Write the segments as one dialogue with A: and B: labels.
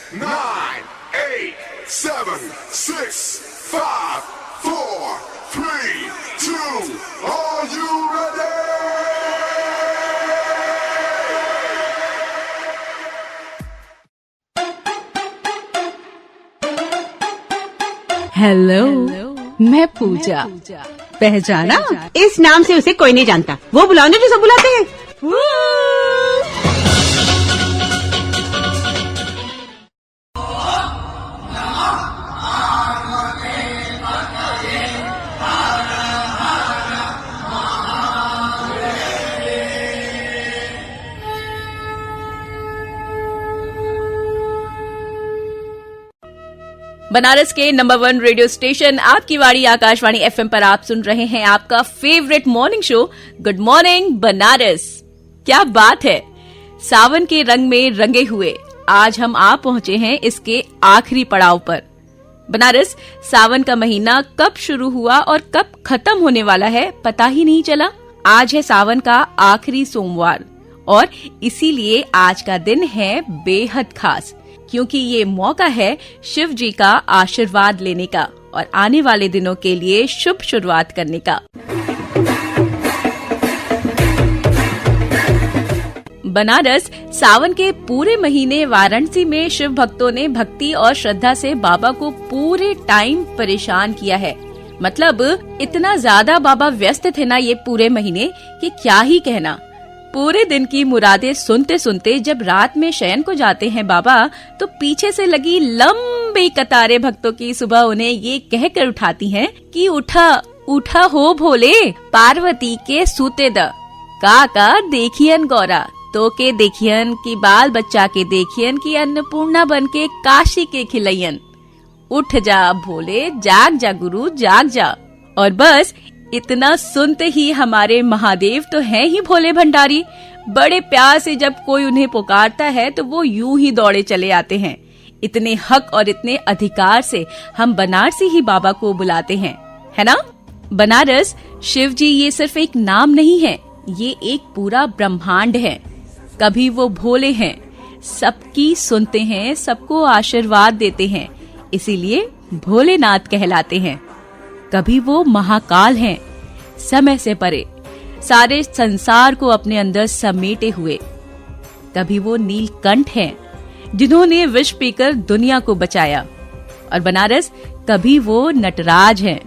A: 9, 8, 7, 6, 5, 4, 3, 2, are you ready?
B: Hello, मैं पूजा। पहचाना?
C: इस नाम से उसे कोई नहीं जानता। वो बुलाने जो सब बुलाते हैं।
D: बनारस के नंबर 1 रेडियो स्टेशन आपकी वाणी आकाशवाणी एफएम पर आप सुन रहे हैं आपका favourite morning show good morning Banaras. क्या बात है, सावन के रंग में रंगे हुए आज हम आ पहुंचे हैं इसके आखिरी पड़ाव पर। बनारस सावन का महीना कब शुरू हुआ और कब खत्म होने वाला है पता ही नहीं चला। आज है सावन का आखिरी सोमवार और इसीलिए आज का दिन है बेहद खास, क्योंकि ये मौका है शिव जी का आशीर्वाद लेने का और आने वाले दिनों के लिए शुभ शुरुआत करने का। बनारस सावन के पूरे महीने वाराणसी में शिव भक्तों ने भक्ति और श्रद्धा से बाबा को पूरे टाइम परेशान किया है। मतलब इतना ज्यादा बाबा व्यस्त थे ना ये पूरे महीने कि क्या ही कहना। पूरे दिन की मुरादें सुनते सुनते जब रात में शयन को जाते हैं बाबा, तो पीछे से लगी लंबी कतारें भक्तों की सुबह उन्हें ये कहकर उठाती हैं कि उठा उठा हो भोले, पार्वती के सूते द का देखियन गौरा, तो के देखियन की बाल बच्चा के देखियन की अन्नपूर्णा बन के काशी के खिलैयन। उठ जा भोले, जाग जा गुरु, जाग जा। और बस इतना सुनते ही हमारे महादेव तो हैं ही भोले भंडारी। बड़े प्यार से जब कोई उन्हें पुकारता है तो वो यूं ही दौड़े चले आते हैं। इतने हक और इतने अधिकार से हम बनारसी ही बाबा को बुलाते हैं, है ना। बनारस शिव जी ये सिर्फ एक नाम नहीं है, ये एक पूरा ब्रह्मांड है। कभी वो भोले हैं, सबकी सुनते हैं, सबको आशीर्वाद देते हैं, इसीलिए भोलेनाथ कहलाते हैं। कभी वो महाकाल हैं, समय से परे, सारे संसार को अपने अंदर समेटे हुए। कभी वो नीलकंठ हैं, जिन्होंने विष पीकर दुनिया को बचाया। और बनारस कभी वो नटराज हैं,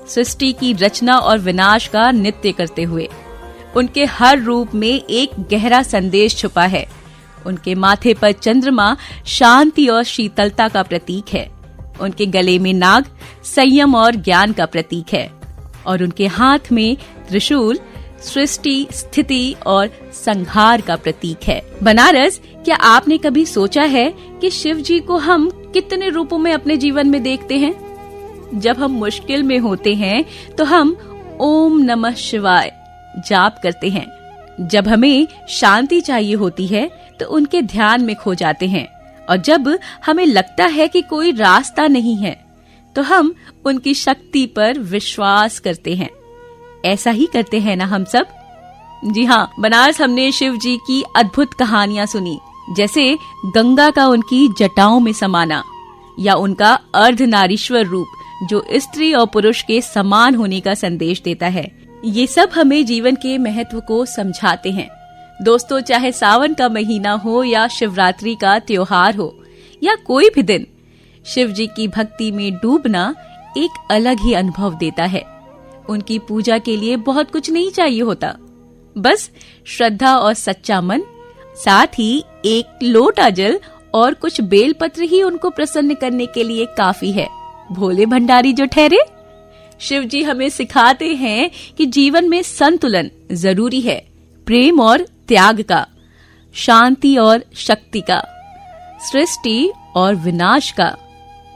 D: सृष्टि की रचना और विनाश का नित्य करते हुए। उनके हर रूप में एक गहरा संदेश छुपा है। उनके माथे पर चंद्रमा शांति और शीतलता का प्रतीक है। उनके गले में नाग संयम और ज्ञान का प्रतीक है और उनके हाथ में त्रिशूल सृष्टि, स्थिति और संहार का प्रतीक है। बनारस, क्या आपने कभी सोचा है कि शिव जी को हम कितने रूपों में अपने जीवन में देखते हैं? जब हम मुश्किल में होते हैं तो हम ओम नमः शिवाय जाप करते हैं। जब हमें शांति चाहिए होती है तो उनके ध्यान में खो जाते हैं। और जब हमें लगता है कि कोई रास्ता नहीं है तो हम उनकी शक्ति पर विश्वास करते हैं। ऐसा ही करते हैं ना हम सब? जी हाँ, बनारस हमने शिव जी की अद्भुत कहानियां सुनी, जैसे गंगा का उनकी जटाओं में समाना या उनका अर्धनारीश्वर रूप जो स्त्री और पुरुष के समान होने का संदेश देता है। ये सब हमें जीवन के महत्व को समझाते हैं। दोस्तों, चाहे सावन का महीना हो या शिवरात्रि का त्योहार हो या कोई भी दिन, शिव जी की भक्ति में डूबना एक अलग ही अनुभव देता है। उनकी पूजा के लिए बहुत कुछ नहीं चाहिए होता, बस श्रद्धा और सच्चा मन, साथ ही एक लोटा जल और कुछ बेलपत्र ही उनको प्रसन्न करने के लिए काफी है। भोले भंडारी जो ठहरे। शिव जी हमें सिखाते हैं कि जीवन में संतुलन जरूरी है, प्रेम और त्याग का, शांति और शक्ति का, सृष्टि और विनाश का।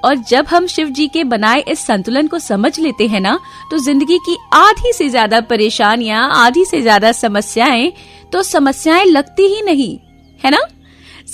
D: और जब हम शिव जी के बनाए इस संतुलन को समझ लेते हैं ना, तो जिंदगी की आधी से ज्यादा परेशानियां, आधी से ज्यादा समस्याएं लगती ही नहीं, है ना।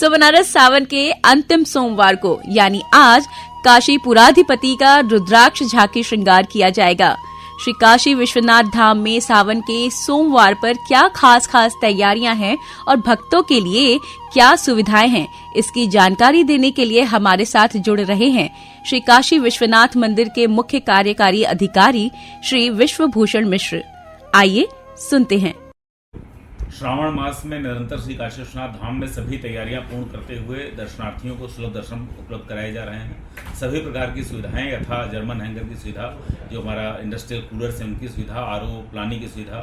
D: बनारस सावन के अंतिम सोमवार को यानी आज काशी पुराधिपति का रुद्राक्ष झांकी श्रृंगार किया जाएगा। श्री काशी विश्वनाथ धाम में सावन के सोमवार पर क्या खास तैयारियां हैं और भक्तों के लिए क्या सुविधाएं हैं, इसकी जानकारी देने के लिए हमारे साथ जुड़ रहे हैं श्री काशी विश्वनाथ मंदिर के मुख्य कार्यकारी अधिकारी श्री विश्वभूषण मिश्र। आइए सुनते हैं।
E: श्रावण मास में निरंतर श्री काशी विश्वनाथ धाम में सभी तैयारियां पूर्ण करते हुए दर्शनार्थियों को सुलभ दर्शन उपलब्ध कराए जा रहे हैं। सभी प्रकार की सुविधाएं यथा जर्मन हैंगर की सुविधा, जो हमारा इंडस्ट्रियल कूलर से उनकी सुविधा, आरओ पानी की सुविधा,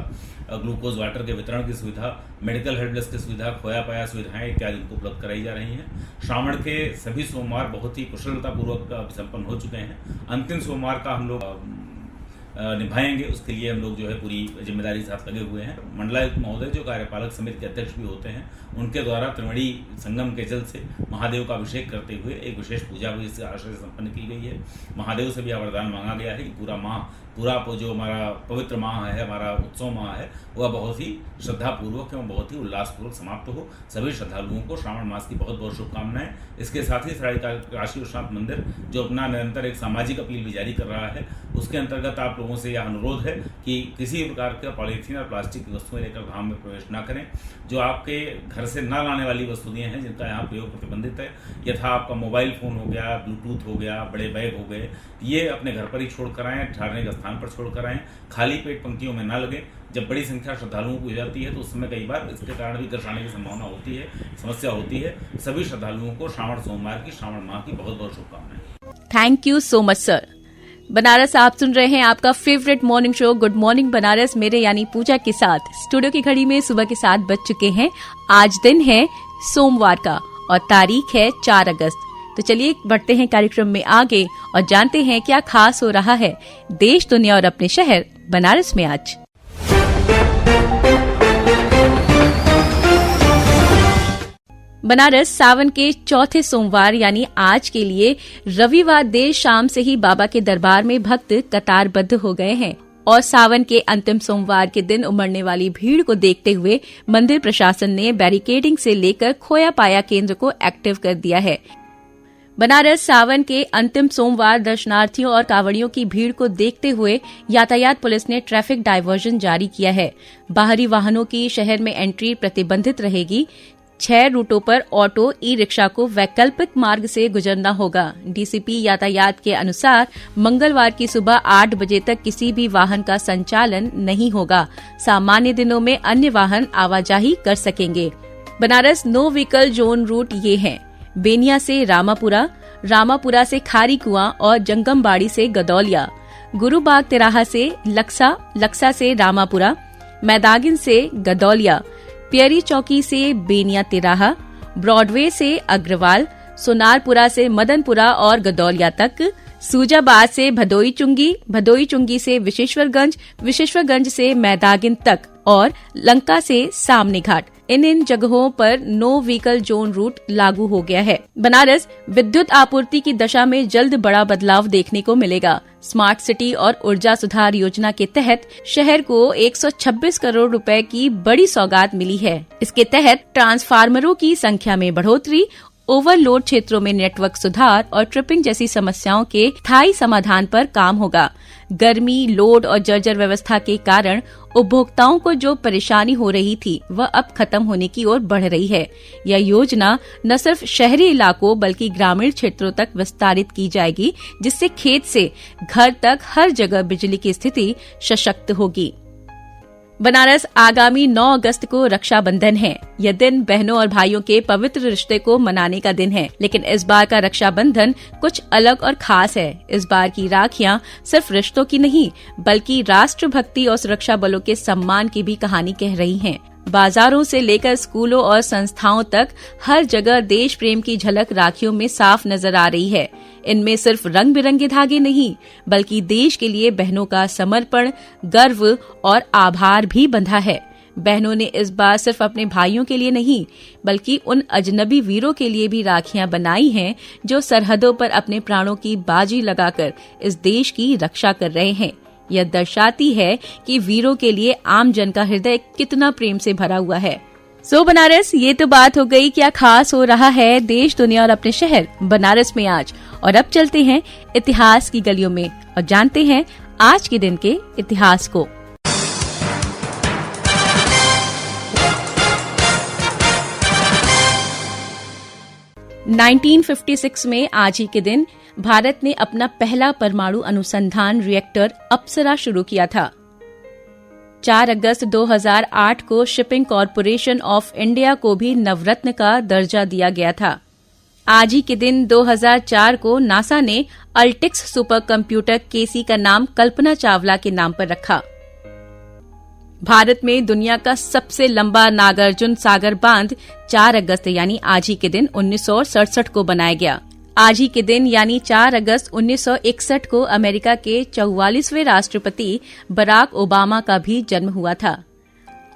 E: ग्लूकोज वाटर के वितरण की सुविधा, मेडिकल हेल्प डेस्क की सुविधा, खोया पाया सुविधाएं इत्यादि उनको उपलब्ध कराई जा रही हैं। श्रावण के सभी सोमवार बहुत ही कुशलतापूर्वक संपन्न हो चुके हैं। अंतिम सोमवार का हम लोग निभाएंगे, उसके लिए हम लोग जो है पूरी जिम्मेदारी के साथ लगे हुए हैं। मंडलायुक्त महोदय जो कार्यपालक समिति के अध्यक्ष भी होते हैं, उनके द्वारा त्रिवेणी संगम के जल से महादेव का अभिषेक करते हुए एक विशेष पूजा भी इस आशय से संपन्न की गई है। महादेव से भी वरदान मांगा गया है कि पूरा जो हमारा पवित्र माह है, हमारा उत्सव माह है, वह बहुत ही श्रद्धापूर्वक एवं बहुत ही उल्लासपूर्वक समाप्त हो। सभी श्रद्धालुओं को श्रावण मास की बहुत बहुत शुभकामनाएं। इसके साथ ही काशी विश्वनाथ मंदिर जो अपना निरंतर एक सामाजिक अपील भी जारी कर रहा है, उसके अंतर्गत आप लोगों से यह अनुरोध है कि किसी भी प्रकार का पॉलीथीन और प्लास्टिक की वस्तुएं लेकर धाम में प्रवेश न करें। जो आपके घर से न लाने वाली वस्तुएं हैं जिनका यहाँ प्रयोग प्रतिबंधित है, यथा आपका मोबाइल फोन हो गया, ब्लूटूथ हो गया, बड़े बैग हो गए, ये अपने घर पर ही छोड़ कर आएँ, ठहरने के स्थान पर छोड़ कर आएँ। खाली पेट पंक्तियों में न लगे। जब बड़ी संख्या श्रद्धालुओं की हो जाती है तो उस समय कई बार इसके कारण भी ग्रसाने की संभावना होती है, समस्या होती है। सभी श्रद्धालुओं को श्रावण सोमवार की, श्रावण माह की बहुत बहुत शुभकामनाएं।
D: Thank you so much sir. Banaras आप सुन रहे हैं आपका favourite morning show good morning Banaras, मेरे यानी पूजा के साथ। स्टूडियो की घड़ी में सुबह के 7 बज चुके हैं। आज दिन है सोमवार का और तारीख है 4 अगस्त। तो चलिए बढ़ते हैं कार्यक्रम में आगे और जानते हैं क्या खास हो रहा है देश, दुनिया और अपने शहर बनारस में आज। बनारस सावन के चौथे सोमवार यानी आज के लिए रविवार देर शाम से ही बाबा के दरबार में भक्त कतारबद्ध हो गए हैं और सावन के अंतिम सोमवार के दिन उमड़ने वाली भीड़ को देखते हुए मंदिर प्रशासन ने बैरिकेडिंग से लेकर खोया पाया केंद्र को एक्टिव कर दिया है। बनारस सावन के अंतिम सोमवार दर्शनार्थियों और कांवड़ियों की भीड़ को देखते हुए यातायात पुलिस ने ट्रैफिक डायवर्जन जारी किया है। बाहरी वाहनों की शहर में एंट्री प्रतिबंधित रहेगी। 6 रूटों पर ऑटो, ई रिक्शा को वैकल्पिक मार्ग से गुजरना होगा। डीसीपी यातायात के अनुसार मंगलवार की सुबह 8 बजे तक किसी भी वाहन का संचालन नहीं होगा। सामान्य दिनों में अन्य वाहन आवाजाही कर सकेंगे। Banaras no vehicle zone route ये हैं: बेनिया से रामापुरा, रामापुरा से खारी कुआं और जंगमबाड़ी से गदौलिया, गुरुबाग तिराहा से लक्सा, लक्सा से रामापुरा, मैदागिन से गदौलिया, पियरी चौकी से बेनिया तिराहा, ब्रॉडवे से अग्रवाल, सोनारपुरा से मदनपुरा और गदौलिया तक, सूजाबाद से भदोई चुंगी, भदोई चुंगी से विशेश्वरगंज, विशेश्वरगंज से मैदागिन तक और लंका से सामने घाट। इन जगहों पर नो व्हीकल जोन रूट लागू हो गया है। बनारस विद्युत आपूर्ति की दशा में जल्द बड़ा बदलाव देखने को मिलेगा। स्मार्ट सिटी और ऊर्जा सुधार योजना के तहत शहर को 126 करोड़ रुपए की बड़ी सौगात मिली है। इसके तहत ट्रांसफार्मरों की संख्या में बढ़ोतरी, ओवरलोड क्षेत्रों में नेटवर्क सुधार और ट्रिपिंग जैसी समस्याओं के स्थायी समाधान पर काम होगा। गर्मी, लोड और जर्जर व्यवस्था के कारण उपभोक्ताओं को जो परेशानी हो रही थी वह अब खत्म होने की ओर बढ़ रही है। यह योजना न सिर्फ शहरी इलाकों बल्कि ग्रामीण क्षेत्रों तक विस्तारित की जाएगी, जिससे खेत से घर तक हर जगह बिजली की स्थिति सशक्त होगी। बनारस आगामी 9 अगस्त को रक्षाबंधन है। यह दिन बहनों और भाइयों के पवित्र रिश्ते को मनाने का दिन है, लेकिन इस बार का रक्षाबंधन कुछ अलग और खास है। इस बार की राखियां सिर्फ रिश्तों की नहीं बल्कि राष्ट्रभक्ति और सुरक्षा बलों के सम्मान की भी कहानी कह रही हैं। बाजारों से लेकर स्कूलों और संस्थाओं तक हर जगह देश प्रेम की झलक राखियों में साफ नजर आ रही है। इनमें सिर्फ रंग बिरंगे धागे नहीं बल्कि देश के लिए बहनों का समर्पण, गर्व और आभार भी बंधा है। बहनों ने इस बार सिर्फ अपने भाइयों के लिए नहीं बल्कि उन अजनबी वीरों के लिए भी राखियां बनाई हैं जो सरहदों पर अपने प्राणों की बाजी लगाकर इस देश की रक्षा कर रहे हैं। यह दर्शाती है कि वीरों के लिए आम जन का हृदय कितना प्रेम से भरा हुआ है। बनारस, ये तो बात हो गई क्या खास हो रहा है देश, दुनिया और अपने शहर बनारस में आज। और अब चलते हैं इतिहास की गलियों में और जानते हैं आज के दिन के इतिहास को। – 1956 में आज ही के दिन भारत ने अपना पहला परमाणु अनुसंधान रिएक्टर अप्सरा शुरू किया था। 4 अगस्त 2008 को शिपिंग कॉरपोरेशन ऑफ इंडिया को भी नवरत्न का दर्जा दिया गया था। आज ही के दिन 2004 को नासा ने अल्टिक्स सुपर कंप्यूटर केसी का नाम कल्पना चावला के नाम पर रखा। भारत में दुनिया का सबसे लंबा नागार्जुन सागर बांध 4 अगस्त यानी आज ही के दिन 1967 को बनाया गया। आज ही के दिन यानी 4 अगस्त 1961 को अमेरिका के 44वें राष्ट्रपति बराक ओबामा का भी जन्म हुआ था।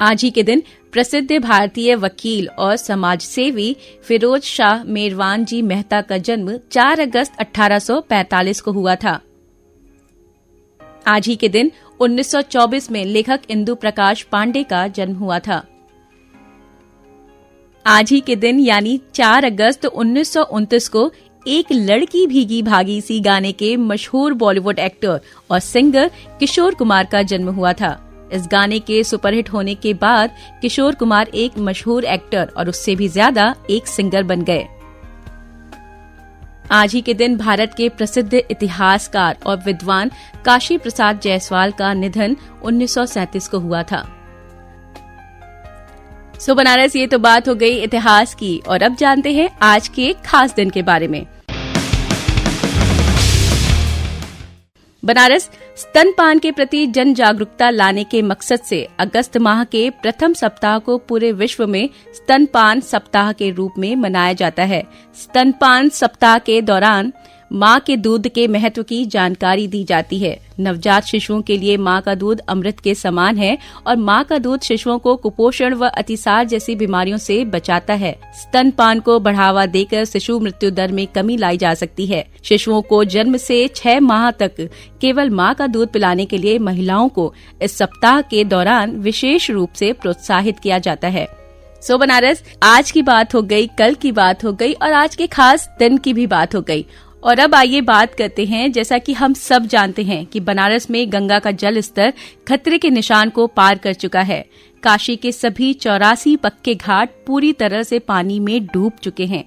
D: आज ही के दिन प्रसिद्ध भारतीय वकील और समाजसेवी फिरोज शाह मेरवान जी मेहता का जन्म 4 अगस्त 1845 को हुआ था। आज ही के दिन 1924 में लेखक इंदु प्रकाश पांडे का जन्म हुआ था। आज ही के दिन यानी 4 अगस्त 1929 को एक लड़की भीगी भागी सी गाने के मशहूर बॉलीवुड एक्टर और सिंगर किशोर कुमार का जन्म हुआ था। इस गाने के सुपरहिट होने के बाद किशोर कुमार एक मशहूर एक्टर और उससे भी ज्यादा एक सिंगर बन गए। आज ही के दिन भारत के प्रसिद्ध इतिहासकार और विद्वान काशी प्रसाद जायसवाल का निधन 1937 को हुआ था। सो बनारस, ये तो बात हो गई इतिहास की, और अब जानते हैं आज के एक खास दिन के बारे में। बनारस स्तनपान के प्रति जन जागरूकता लाने के मकसद से अगस्त माह के प्रथम सप्ताह को पूरे विश्व में स्तनपान सप्ताह के रूप में मनाया जाता है। स्तनपान सप्ताह के दौरान माँ के दूध के महत्व की जानकारी दी जाती है। नवजात शिशुओं के लिए माँ का दूध अमृत के समान है और माँ का दूध शिशुओं को कुपोषण व अतिसार जैसी बीमारियों से बचाता है। स्तनपान को बढ़ावा देकर शिशु मृत्यु दर में कमी लाई जा सकती है। शिशुओं को जन्म से 6 माह तक केवल माँ का दूध पिलाने के लिए महिलाओं को इस सप्ताह के दौरान विशेष रूप से प्रोत्साहित किया जाता है। सो बनारस, आज की बात हो गई, कल की बात हो गई और आज के खास दिन की भी बात हो गई। और अब आइए बात करते हैं, जैसा कि हम सब जानते हैं कि बनारस में गंगा का जल स्तर खतरे के निशान को पार कर चुका है। काशी के सभी 84 पक्के घाट पूरी तरह से पानी में डूब चुके हैं।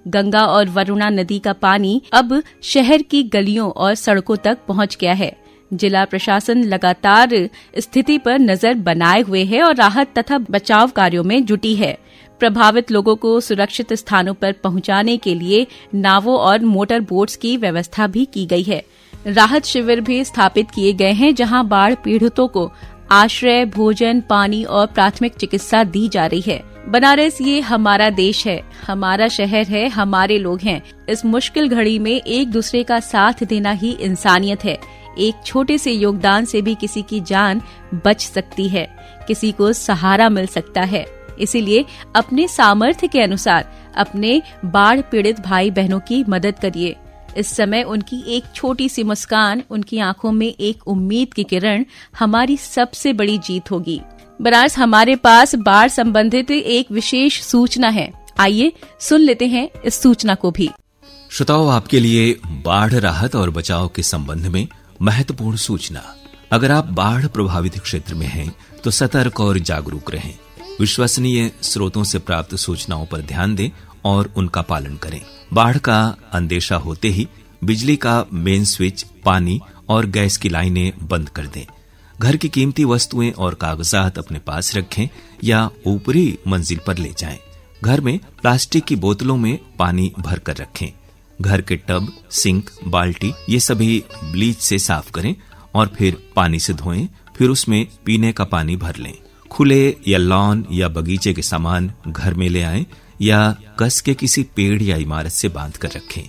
D: गंगा और वरुणा नदी का पानी अब शहर की गलियों और सड़कों तक पहुंच गया है। जिला प्रशासन लगातार स्थिति पर नजर बनाए हुए है और राहत तथा बचाव कार्यों में जुटी है। प्रभावित लोगों को सुरक्षित स्थानों पर पहुंचाने के लिए नावों और मोटर बोट्स की व्यवस्था भी की गई है। राहत शिविर भी स्थापित किए गए हैं, जहां बाढ़ पीड़ितों को आश्रय, भोजन, पानी और प्राथमिक चिकित्सा दी जा रही है। बनारस ये हमारा देश है, हमारा शहर है, हमारे लोग हैं। इस मुश्किल घड़ी में एक दूसरे का साथ देना ही इंसानियत है। एक छोटे से योगदान से भी किसी की जान बच सकती है, किसी को सहारा मिल सकता है। इसीलिए अपने सामर्थ्य के अनुसार अपने बाढ़ पीड़ित भाई बहनों की मदद करिए। इस समय उनकी एक छोटी सी मुस्कान, उनकी आंखों में एक उम्मीद की किरण हमारी सबसे बड़ी जीत होगी। बनारस, हमारे पास बाढ़ संबंधित एक विशेष सूचना है। आइए सुन लेते हैं इस सूचना को भी।
F: श्रोताओ, आपके लिए बाढ़ राहत और बचाव के संबंध में महत्वपूर्ण सूचना। अगर आप बाढ़ प्रभावित क्षेत्र में हैं तो सतर्क और जागरूक रहें। विश्वसनीय स्रोतों से प्राप्त सूचनाओं पर ध्यान दें और उनका पालन करें। बाढ़ का अंदेशा होते ही बिजली का मेन स्विच, पानी और गैस की लाइनें बंद कर दें। घर की कीमती वस्तुएं और कागजात अपने पास रखें या ऊपरी मंजिल पर ले जाएं। घर में प्लास्टिक की बोतलों में पानी भर कर रखें। घर के टब, सिंक, बाल्टी ये सभी ब्लीच से साफ करें और फिर पानी से धोएं। फिर उसमें पीने का पानी भर लें। खुले या लॉन या बगीचे के सामान घर में ले आएं या कस के किसी पेड़ या इमारत से बांध कर रखें।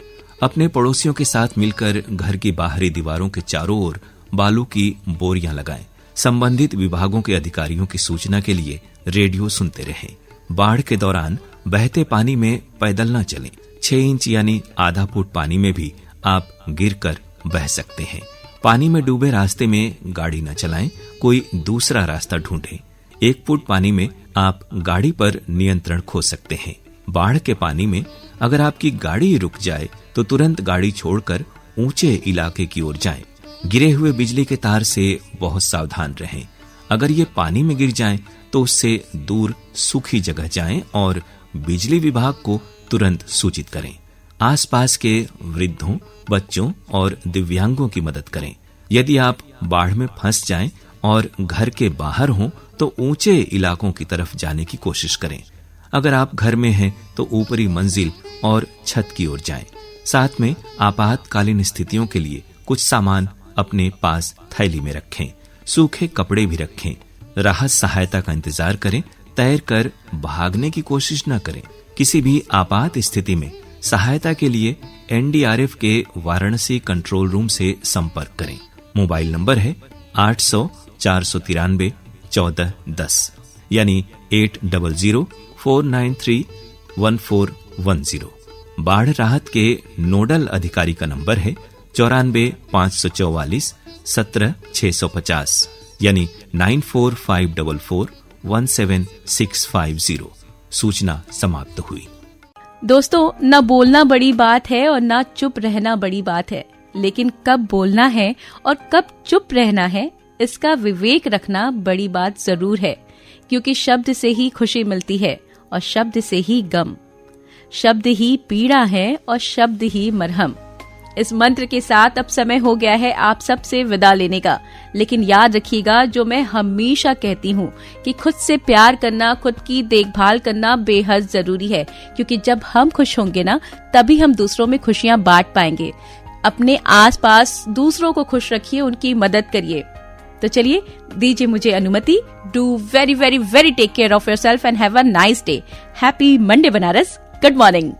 F: अपने पड़ोसियों के साथ मिलकर घर की बाहरी दीवारों के चारों ओर बालू की बोरियां लगाएं। संबंधित विभागों के अधिकारियों की सूचना के लिए रेडियो सुनते रहें। बाढ़ के दौरान बहते पानी में पैदल न चलें। 6 इंच यानी आधा फुट पानी में भी आप गिरकर बह सकते हैं। पानी में डूबे रास्ते में गाड़ी न चलाएं, कोई दूसरा रास्ता ढूंढें। 1 फुट पानी में आप गाड़ी पर नियंत्रण खो सकते हैं। बाढ़ के पानी में अगर आपकी गाड़ी रुक जाए तो तुरंत गाड़ी छोड़कर ऊंचे इलाके की ओर जाएं। गिरे हुए बिजली के तार से बहुत सावधान रहें। अगर ये पानी में गिर जाएं तो उससे दूर सूखी जगह जाएं और बिजली विभाग को तुरंत सूचित करें। आसपास के वृद्धों, बच्चों और दिव्यांगों की मदद करें। यदि आप बाढ़ में फंस जाएं और घर के बाहर हों तो ऊंचे इलाकों की तरफ जाने की कोशिश करें। अगर आप घर में हैं तो ऊपरी मंजिल और छत की ओर जाएं। साथ में आपातकालीन स्थितियों के लिए कुछ सामान अपने पास थैली में रखें। सूखे कपड़े भी रखें। राहत सहायता का इंतजार करें। तैर कर भागने की कोशिश न करें। किसी भी आपात स्थिति में सहायता के लिए एनडीआरएफ के वाराणसी कंट्रोल रूम से संपर्क करें। मोबाइल नंबर है 800-493-1410 यानी 800-493-1410। बाढ़ राहत के नोडल अधिकारी का नंबर है 94-544-17-650 यानी 94-544-17650। सूचना समाप्त हुई।
D: दोस्तों, न बोलना बड़ी बात है और न चुप रहना बड़ी बात है, लेकिन कब बोलना है और कब चुप रहना है इसका विवेक रखना बड़ी बात जरूर है, क्योंकि शब्द से ही खुशी मिलती है और शब्द से ही गम। शब्द ही पीड़ा है और शब्द ही मरहम। इस मंत्र के साथ अब समय हो गया है आप सबसे विदा लेने का। लेकिन याद रखिएगा जो मैं हमेशा कहती हूँ कि खुद से प्यार करना, खुद की देखभाल करना बेहद जरूरी है, क्योंकि जब हम खुश होंगे ना तभी हम दूसरों में खुशियाँ बांट पाएंगे। अपने आसपास दूसरों को खुश रखिए, उनकी मदद करिए। तो चलिए दीजिए मुझे अनुमति। Do very very very take care of yourself and have a nice day. Happy Monday Banaras. Good morning.